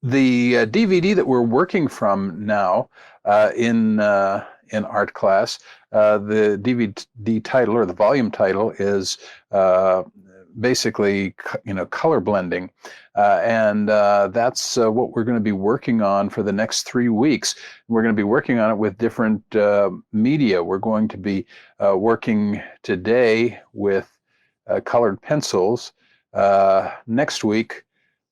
The DVD that we're working from now in art class, the DVD title or the volume title is uh, basically color blending, and that's what we're going to be working on for the next 3 weeks. We're going to be working on it with different media. We're going to be working today with colored pencils. Next week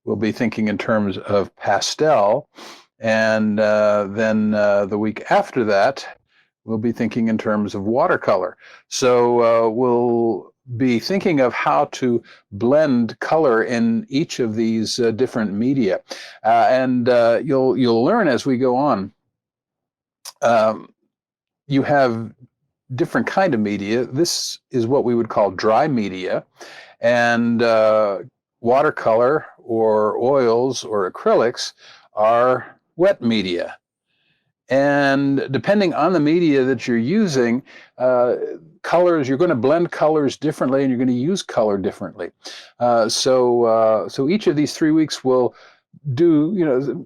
we'll be thinking in terms of pastel. And then the week after that, we'll be thinking in terms of watercolor. So we'll be thinking of how to blend color in each of these different media. And you'll learn as we go on. Um, you have different kind of media. This is what we would call dry media. And watercolor or oils or acrylics are wet media. And depending on the media that you're using, colors, you're going to blend colors differently and you're going to use color differently. So each of these 3 weeks will do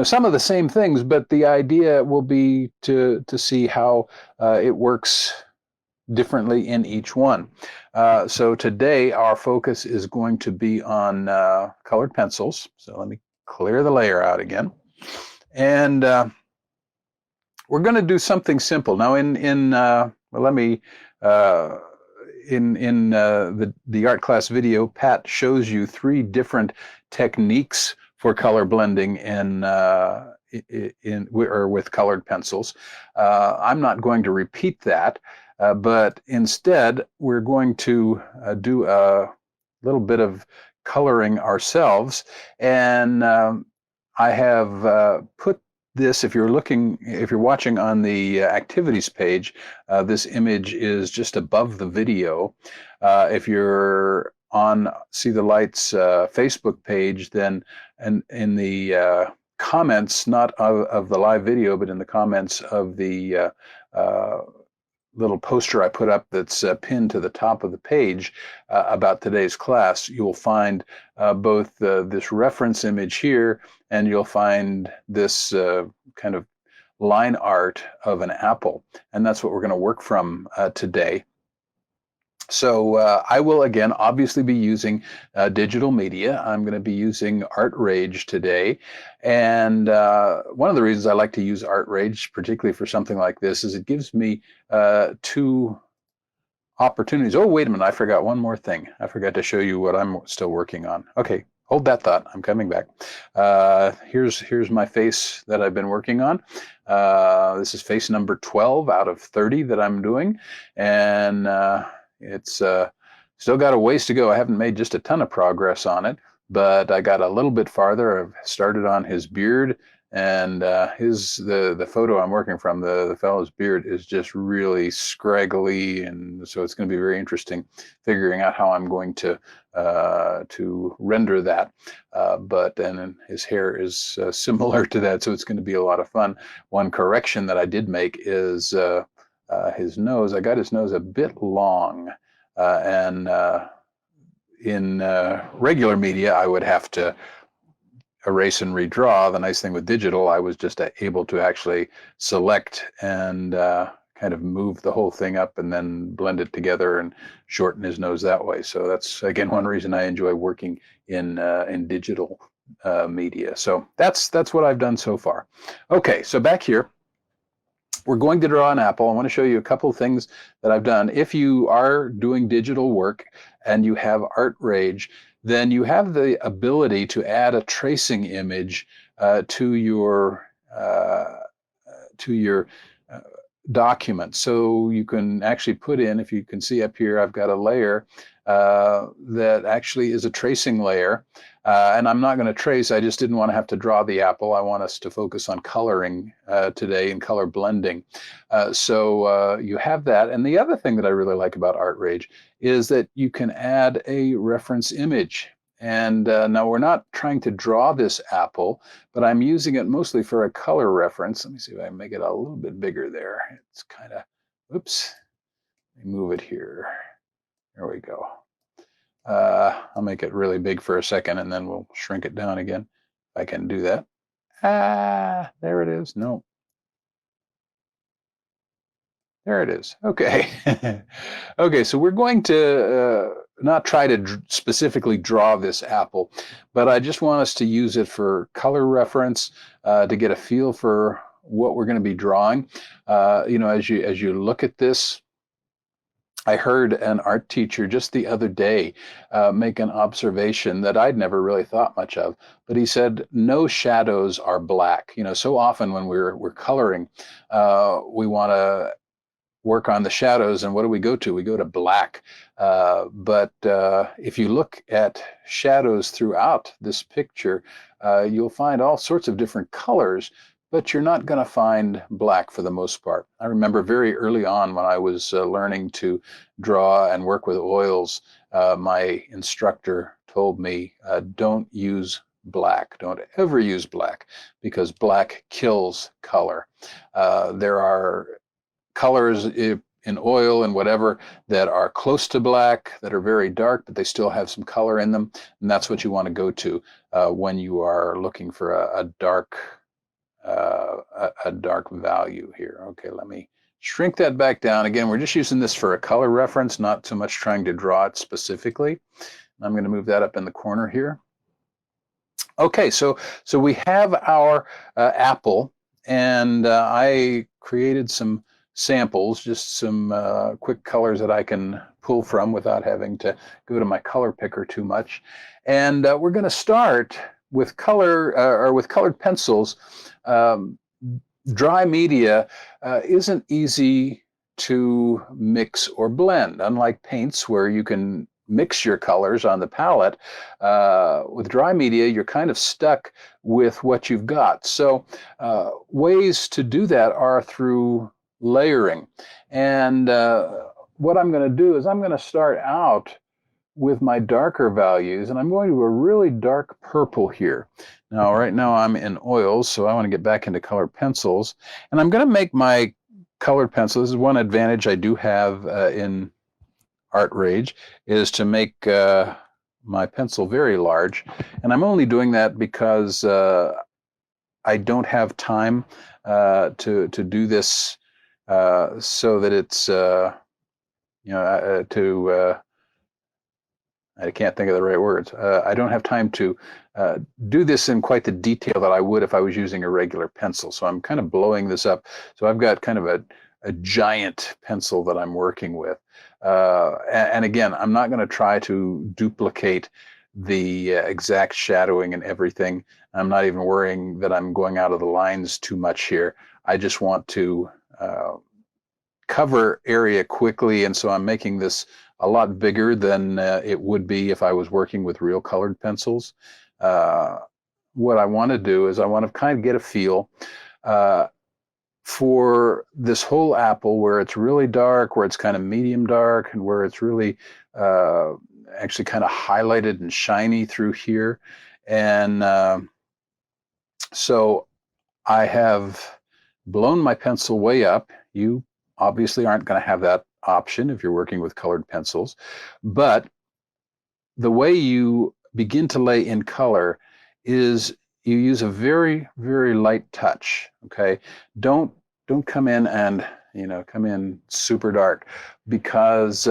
some of the same things, but the idea will be to see how it works differently in each one. So today our focus is going to be on colored pencils. So let me clear the layer out again. And we're going to do something simple. Now let me, in the art class video, Pat shows you 3 different techniques for color blending or with colored pencils. I'm not going to repeat that. But instead, we're going to do a little bit of coloring ourselves. And I have put this, if you're watching on the activities page, this image is just above the video. If you're on See the Lights Facebook page, then in the comments, not of the live video, but in the comments of the little poster I put up that's pinned to the top of the page about today's class, you'll find both this reference image here, and you'll find this kind of line art of an apple. And that's what we're going to work from today. So I will, again, obviously be using digital media. I'm going to be using ArtRage today. And one of the reasons I like to use ArtRage, particularly for something like this, is it gives me 2 opportunities. Oh, wait a minute, I forgot one more thing. I forgot to show you what I'm still working on. Okay, hold that thought. I'm coming back. Here's my face that I've been working on. This is face number 12 out of 30 that I'm doing. And it's still got a ways to go. I haven't made just a ton of progress on it, but I got a little bit farther. I've started on his beard, and the photo I'm working from, the fellow's beard is just really scraggly, and so it's going to be very interesting figuring out how I'm going to render that. And his hair is similar to that, so it's going to be a lot of fun. One correction that I did make is his nose. I got his nose a bit long, and in regular media, I would have to erase and redraw. The nice thing with digital, I was just able to actually select and kind of move the whole thing up and then blend it together and shorten his nose that way. So that's, again, one reason I enjoy working in digital media. So that's what I've done so far. Okay, so back here, we're going to draw an apple. I want to show you a couple of things that I've done. If you are doing digital work and you have ArtRage, then you have the ability to add a tracing image to your document. So you can actually put in, if you can see up here, I've got a layer that actually is a tracing layer. And I'm not going to trace. I just didn't want to have to draw the apple. I want us to focus on coloring today and color blending. So you have that. And the other thing that I really like about ArtRage is that you can add a reference image. And now we're not trying to draw this apple, but I'm using it mostly for a color reference. Let me see if I can make it a little bit bigger there. It's kind of, oops, let me move it here. There we go. I'll make it really big for a second and then we'll shrink it down again. I can do that. Ah, there it is. No, there it is. Okay. Okay, so we're going to not try to specifically draw this apple, but I just want us to use it for color reference, to get a feel for what we're going to be drawing. As you look at this, I heard an art teacher just the other day make an observation that I'd never really thought much of. But he said, "No shadows are black." So often when we're coloring, we want to work on the shadows, and what do we go to? We go to black. But if you look at shadows throughout this picture, you'll find all sorts of different colors, but you're not going to find black for the most part. I remember very early on when I was learning to draw and work with oils, my instructor told me, don't use black. Don't ever use black, because black kills color. There are colors in oil and whatever that are close to black, that are very dark, but they still have some color in them. And that's what you want to go to when you are looking for a dark value here. Okay, let me shrink that back down. Again, we're just using this for a color reference, not so much trying to draw it specifically. I'm going to move that up in the corner here. Okay, so we have our apple, and I created some samples, just some quick colors that I can pull from without having to go to my color picker too much. And we're going to start with colored pencils. Dry media isn't easy to mix or blend, unlike paints where you can mix your colors on the palette. With dry media, you're kind of stuck with what you've got. So ways to do that are through layering. And what I'm going to do is I'm going to start out with my darker values, and I'm going to a really dark purple here. Now, right now I'm in oils, so I want to get back into colored pencils. And I'm going to make my colored pencil. This is one advantage I do have in Art Rage, is to make my pencil very large. And I'm only doing that because I don't have time to do this so that it's, I can't think of the right words. I don't have time to do this in quite the detail that I would if I was using a regular pencil. So I'm kind of blowing this up. So I've got kind of a giant pencil that I'm working with. And again, I'm not going to try to duplicate the exact shadowing and everything. I'm not even worrying that I'm going out of the lines too much here. I just want to cover area quickly, and so I'm making this a lot bigger than it would be if I was working with real colored pencils. What I want to do is I want to kind of get a feel for this whole apple, where it's really dark, where it's kind of medium dark, and where it's really actually kind of highlighted and shiny through here. And so I have blown my pencil way up. You obviously aren't going to have that option if you're working with colored pencils, but the way you begin to lay in color is you use a very, very light touch. Okay, don't come in and come in super dark, because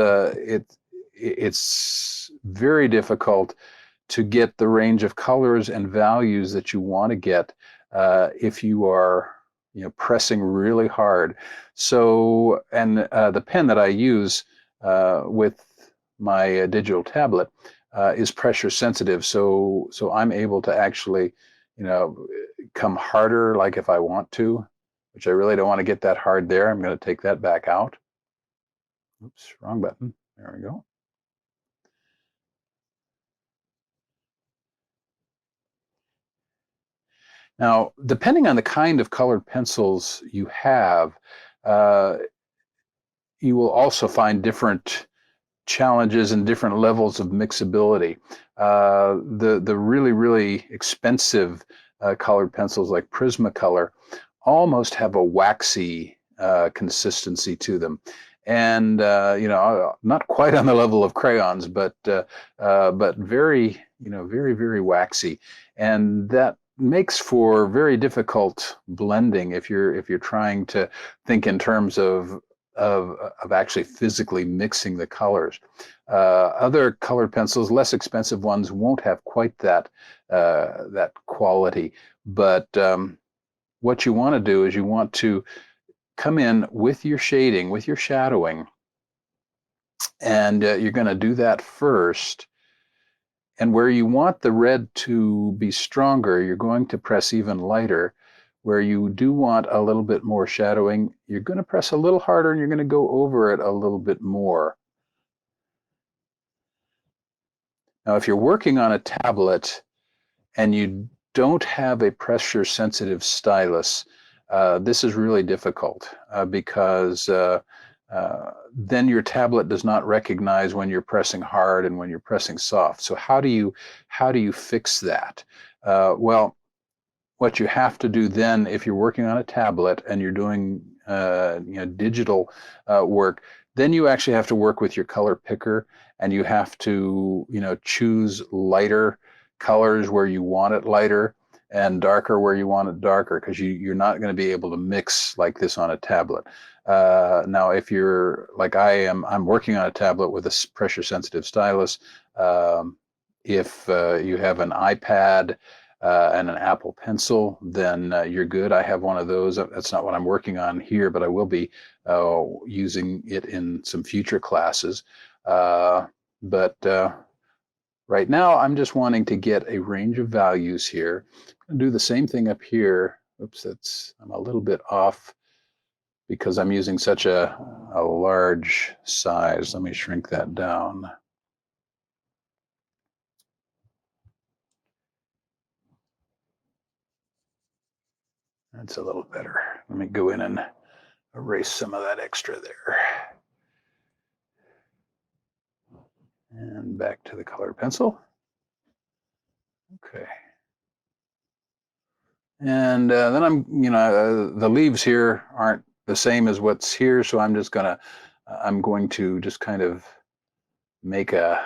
it's very difficult to get the range of colors and values that you want to get if you are pressing really hard. So, and the pen that I use with my digital tablet is pressure sensitive. So I'm able to actually, come harder, like if I want to, which I really don't want to get that hard there. I'm going to take that back out. Oops, wrong button. There we go. Now, depending on the kind of colored pencils you have, you will also find different challenges and different levels of mixability. The really, really expensive colored pencils like Prismacolor almost have a waxy consistency to them. And not quite on the level of crayons, but very, very, very waxy. And that makes for very difficult blending if you're trying to think in terms of actually physically mixing the colors. Other colored pencils, less expensive ones, won't have quite that quality. But what you want to do is you want to come in with your shading, with your shadowing, and you're going to do that first. And where you want the red to be stronger, you're going to press even lighter. Where you do want a little bit more shadowing, you're going to press a little harder and you're going to go over it a little bit more. Now, if you're working on a tablet and you don't have a pressure sensitive stylus, this is really difficult because then your tablet does not recognize when you're pressing hard and when you're pressing soft. So how do you fix that? Well, what you have to do then, if you're working on a tablet and you're doing digital work, then you actually have to work with your color picker, and you have to choose lighter colors where you want it lighter and darker where you want it darker, because you're not going to be able to mix like this on a tablet. Now, if you're like I am, I'm working on a tablet with a pressure sensitive stylus. If you have an iPad and an Apple Pencil, then you're good. I have one of those. That's not what I'm working on here, but I will be using it in some future classes. But right now, I'm just wanting to get a range of values here. I'm do the same thing up here. Oops, I'm a little bit off because I'm using such a large size. Let me shrink that down. That's a little better. Let me go in and erase some of that extra there. And back to the colored pencil. Okay. And then the leaves here aren't the same as what's here, so I'm going to just kind of make a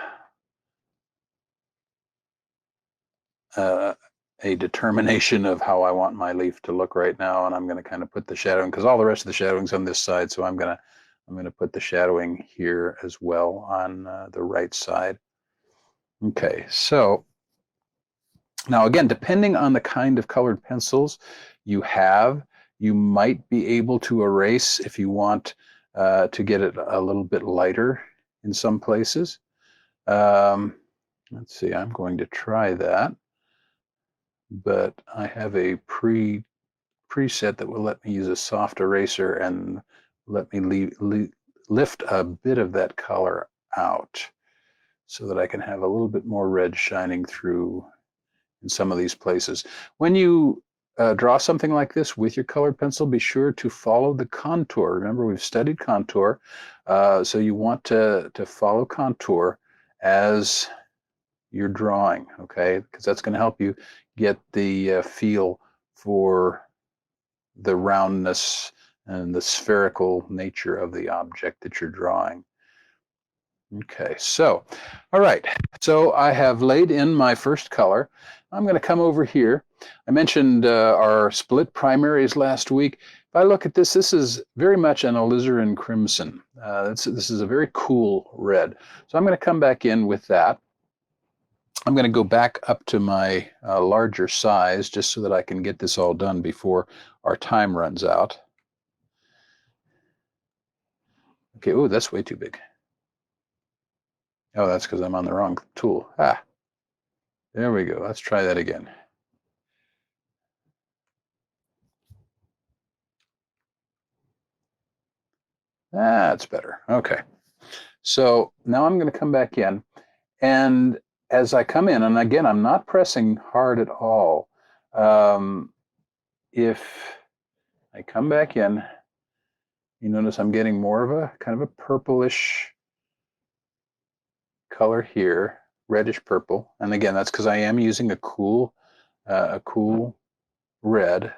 determination of how I want my leaf to look right now, and I'm going to kind of put the shadowing, because all the rest of the shadowing's on this side, so I'm going to put the shadowing here as well on the right side. Okay, so now again, depending on the kind of colored pencils you have, you might be able to erase if you want to get it a little bit lighter in some places. Let's see, I'm going to try that, but I have a preset that will let me use a soft eraser and let me lift a bit of that color out so that I can have a little bit more red shining through in some of these places. When you draw something like this with your colored pencil, be sure to follow the contour. Remember, we've studied contour, so you want to follow contour as you're drawing, okay? Because that's going to help you get the feel for the roundness and the spherical nature of the object that you're drawing. Okay, so, all right, so I have laid in my first color. I'm going to come over here. I mentioned our split primaries last week. If I look at this, this is very much an alizarin crimson. This is a very cool red. So I'm going to come back in with that. I'm going to go back up to my larger size just so that I can get this all done before our time runs out. Okay, oh, that's way too big. Oh, that's because I'm on the wrong tool. Ah, there we go. Let's try that again. That's better. Okay. So now I'm going to come back in. And as I come in, and again, I'm not pressing hard at all. If I come back in, you notice I'm getting more of a kind of a purplish color here, reddish purple. And again, that's because I am using a cool red.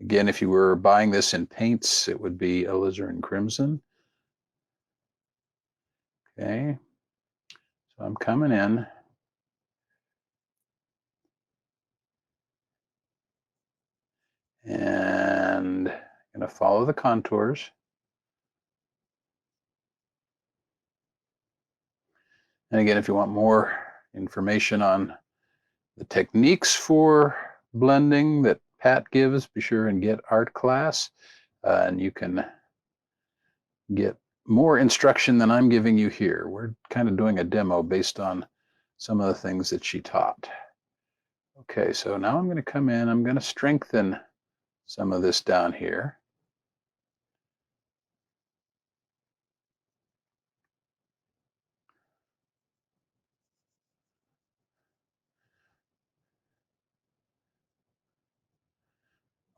Again, if you were buying this in paints, it would be alizarin crimson. Okay, so I'm coming in. And I'm going to follow the contours. And again, if you want more information on the techniques for blending that Pat gives, be sure and get art class. And you can get more instruction than I'm giving you here. We're kind of doing a demo based on some of the things that she taught. Okay, so now I'm going to come in, I'm going to strengthen some of this down here.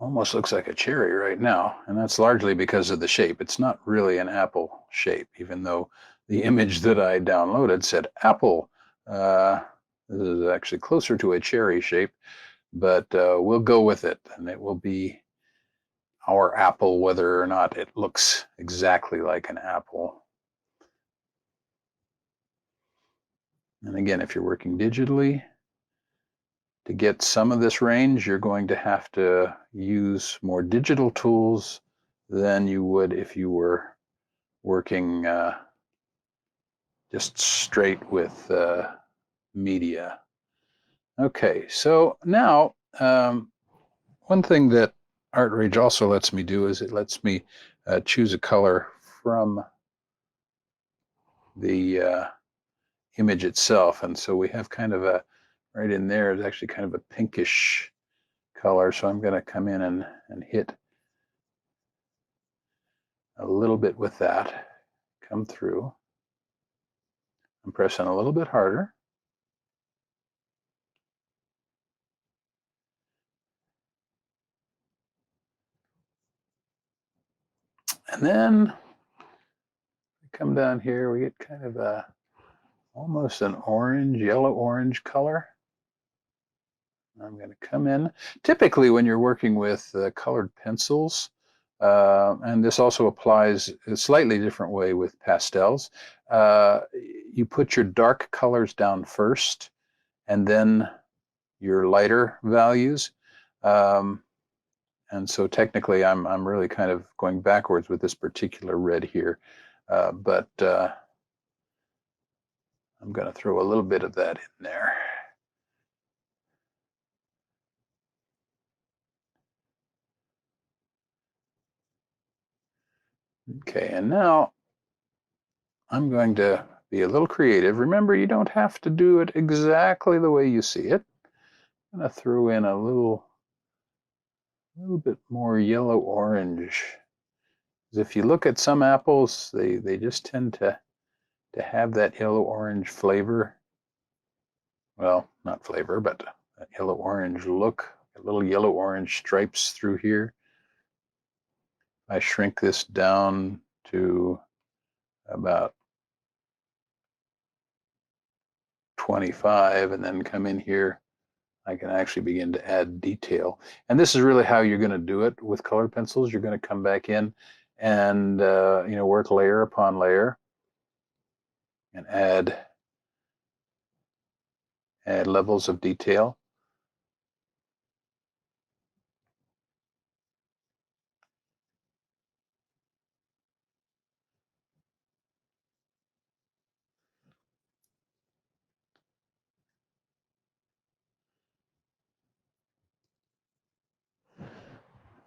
Almost looks like a cherry right now, and that's largely because of the shape. It's not really an apple shape, even though the image that I downloaded said apple. This is actually closer to a cherry shape, but we'll go with it, and it will be our apple, whether or not it looks exactly like an apple. And again, if you're working digitally, to get some of this range, you're going to have to use more digital tools than you would if you were working just straight with media. Okay, so now one thing that ArtRage also lets me do is it lets me choose a color from the image itself. And so we have kind of a, right in there is actually kind of a pinkish color. So I'm going to come in and hit a little bit with that, come through. I'm pressing a little bit harder. And then come down here, we get kind of a almost an orange, yellow-orange color. I'm going to come in. Typically, when you're working with colored pencils, and this also applies a slightly different way with pastels, you put your dark colors down first, and then your lighter values. And so technically, I'm really kind of going backwards with this particular red here, but I'm going to throw a little bit of that in there. Okay, and now I'm going to be a little creative. Remember, you don't have to do it exactly the way you see it. I'm going to throw in a little bit more yellow-orange. If you look at some apples, they just tend to have that yellow-orange flavor. Well, not flavor, but that yellow-orange look. A little yellow-orange stripes through here. I shrink this down to about 25 and then come in here. I can actually begin to add detail. And this is really how you're going to do it with colored pencils. You're going to come back in and work layer upon layer and add levels of detail.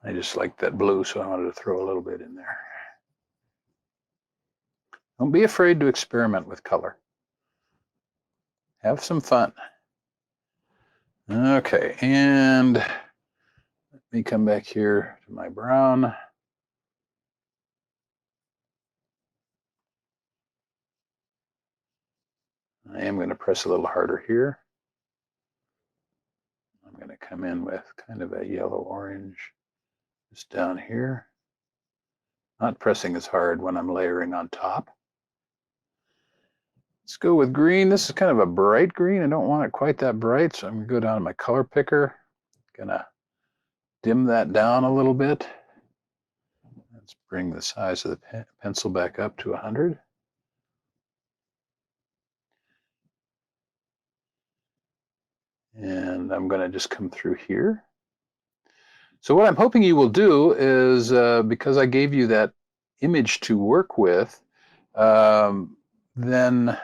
I just like that blue, so I wanted to throw a little bit in there. Don't be afraid to experiment with color. Have some fun. Okay, and let me come back here to my brown. I am going to press a little harder here. I'm going to come in with kind of a yellow-orange just down here. Not pressing as hard when I'm layering on top. Let's go with green. This is kind of a bright green. I don't want it quite that bright, so I'm going to go down to my color picker. Gonna dim that down a little bit. Let's bring the size of the pencil back up to 100. And I'm going to just come through here. So what I'm hoping you will do is, because I gave you that image to work with, then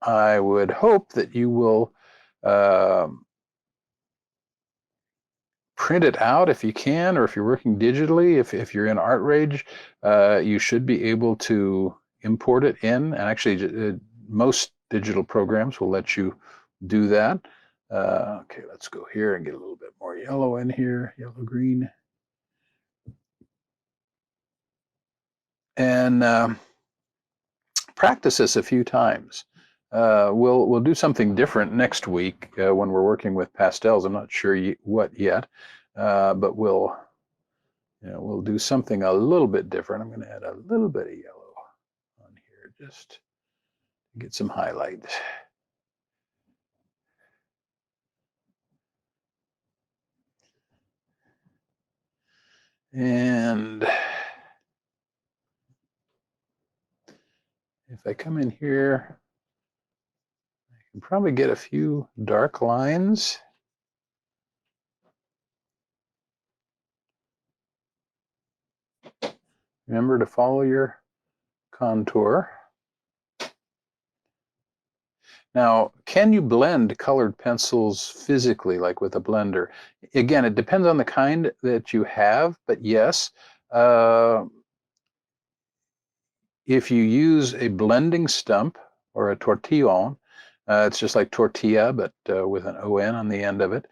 I would hope that you will print it out if you can, or if you're working digitally. If you're in ArtRage, you should be able to import it in. And actually, most digital programs will let you do that. Okay, let's go here and get a little bit more yellow in here, yellow green. And practice this a few times. We'll do something different next week when we're working with pastels. I'm not sure what yet, but we'll do something a little bit different. I'm going to add a little bit of yellow on here just to get some highlight. And if I come in here, I can probably get a few dark lines. Remember to follow your contour. Now, can you blend colored pencils physically, like with a blender? Again, it depends on the kind that you have, but yes. If you use a blending stump or a tortillon, it's just like tortilla, but with an O-N on the end of it.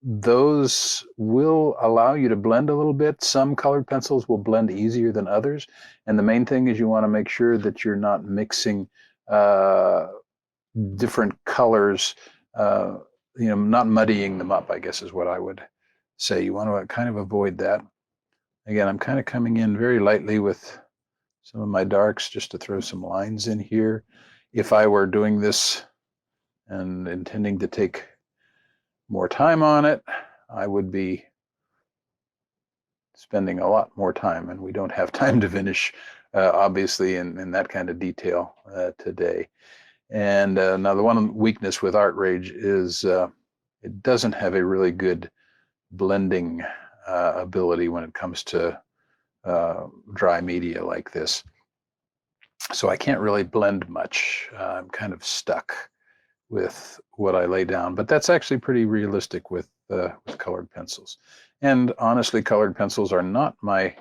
Those will allow you to blend a little bit. Some colored pencils will blend easier than others. And the main thing is you want to make sure that you're not mixing different colors, not muddying them up, I guess is what I would say. You want to kind of avoid that. Again, I'm kind of coming in very lightly with some of my darks just to throw some lines in here. If I were doing this and intending to take more time on it, I would be spending a lot more time, and we don't have time to finish, obviously, in that kind of detail today. And now the one weakness with ArtRage is it doesn't have a really good blending ability when it comes to dry media like this. So I can't really blend much. I'm kind of stuck with what I lay down, but that's actually pretty realistic with colored pencils. And honestly, colored pencils are not my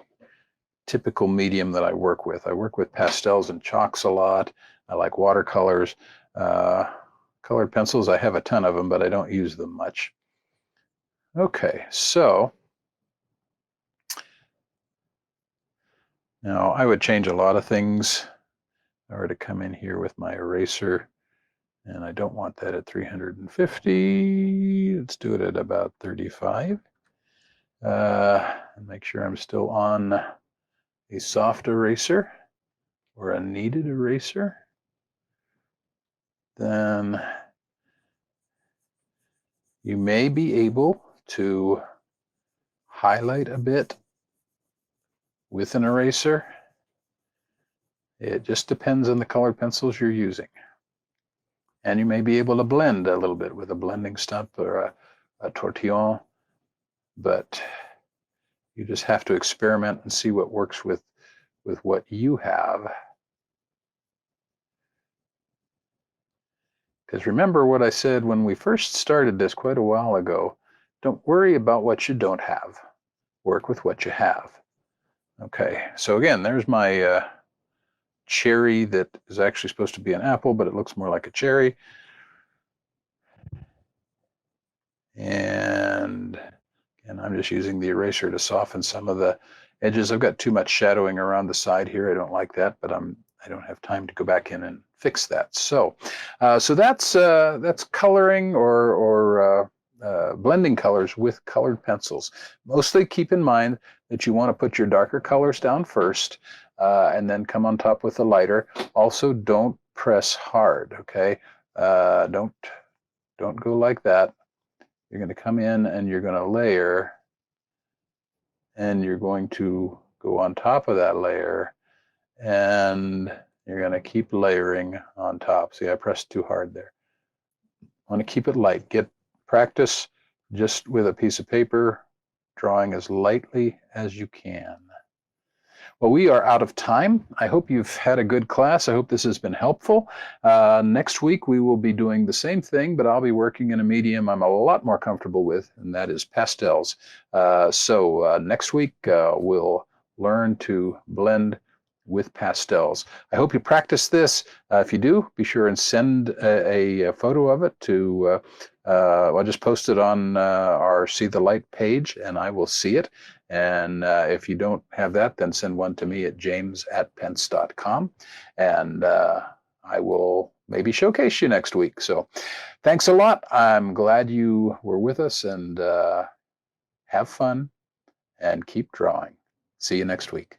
typical medium that I work with. I work with pastels and chalks a lot. I like watercolors. Colored pencils, I have a ton of them, but I don't use them much. Okay, so now I would change a lot of things. I were to come in here with my eraser, and I don't want that at 350. Let's do it at about 35. And make sure I'm still on a soft eraser or a kneaded eraser. Then you may be able to highlight a bit with an eraser. It just depends on the colored pencils you're using. And you may be able to blend a little bit with a blending stump or a tortillon, but you just have to experiment and see what works with what you have. Because remember what I said when we first started this quite a while ago, don't worry about what you don't have. Work with what you have. Okay, so again, there's my cherry that is actually supposed to be an apple, but it looks more like a cherry. And I'm just using the eraser to soften some of the edges. I've got too much shadowing around the side here. I don't like that, but I don't have time to go back in and fix that. So that's coloring or blending colors with colored pencils. Mostly keep in mind that you want to put your darker colors down first and then come on top with the lighter. Also, don't press hard, okay? Don't go like that. You're going to come in and you're going to layer, and you're going to go on top of that layer, and you're going to keep layering on top. See, I pressed too hard there. I want to keep it light. Get practice just with a piece of paper, drawing as lightly as you can. Well, we are out of time. I hope you've had a good class. I hope this has been helpful. Next week, we will be doing the same thing, but I'll be working in a medium I'm a lot more comfortable with, and that is pastels. So next week, we'll learn to blend with pastels. I hope you practice this. If you do, be sure and send a photo of it to, I'll just post it on our See the Light page, and I will see it. And if you don't have that, then send one to me at james@pence.com, and I will maybe showcase you next week. So thanks a lot. I'm glad you were with us, and have fun and keep drawing. See you next week.